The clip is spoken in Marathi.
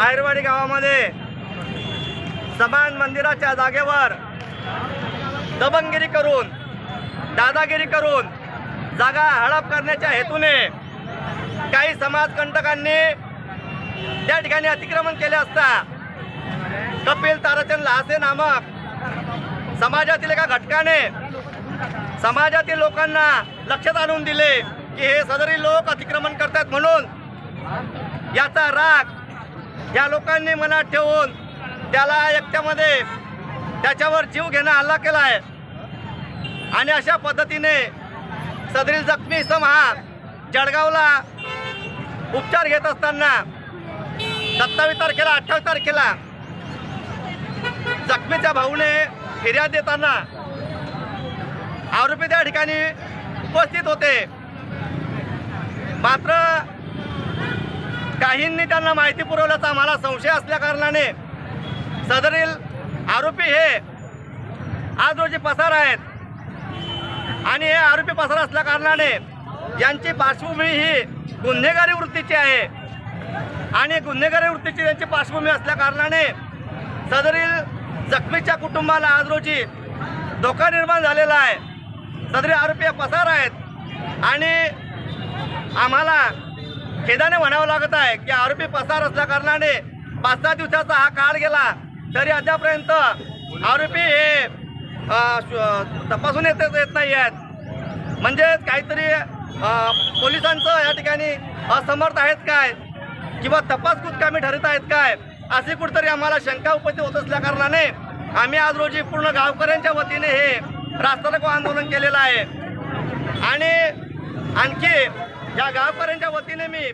आयरवाडी गावामध्ये समान मंदिराच्या जागेवर दबंगगिरी करून दादागिरी करून जागा हडप करण्याच्या हेतूने काही समाजकंटकांनी त्या ठिकाणी अतिक्रमण केले असता कपिल ताराचंद लहासे नामक समाजातील एका घटकाने समाजातील लोकांना लक्षात आणून दिले की हे सदरी लोक अतिक्रमण करतात म्हणून याचा राग या लोकांनी मनात ठेवून त्याला एकट्यामध्ये त्याच्यावर जीव घेणं हल्ला केला आहे आणि अशा पद्धतीने सदरील जखमी इसम हा जळगावला उपचार घेत असताना 27 तारखेला 28 तारखेला जखमीच्या भाऊने फिर्याद देताना आरोपी त्या ठिकाणी उपस्थित होते, मात्र काहींनी त्यांना माहिती पुरवल्याचा आम्हाला संशय असल्या कारणाने सदरील आरोपी हे आज रोजी पसार आहेत आणि हे आरोपी पसार असल्या कारणाने यांची पार्श्वभूमी ही गुन्हेगारी वृत्तीची आहे आणि गुन्हेगारी वृत्तीची त्यांची पार्श्वभूमी असल्या कारणाने सदरील जखमीच्या कुटुंबाला आज रोजी धोका निर्माण झालेला आहे। सदरील आरोपी हे पसार आहेत आणि आम्हाला खेदाने म्हणावं लागत आहे की आरोपी पसार असल्या कारणाने 5-6 दिवसाचा हा काळ गेला तरी अद्यापर्यंत आरोपी हे तपासून येत नाही आहेत। म्हणजेच काहीतरी पोलिसांचं या ठिकाणी असमर्थ आहेत काय किंवा तपास कुचकामी ठरत आहेत काय अशी कुठेतरी आम्हाला शंका उपस्थित होत असल्या कारणाने आम्ही आज रोजी पूर्ण गावकऱ्यांच्या वतीने हे रास्ता रोको आंदोलन केलेलं आहे आणि आणखी या गावकऱ्यांच्या वतीने मी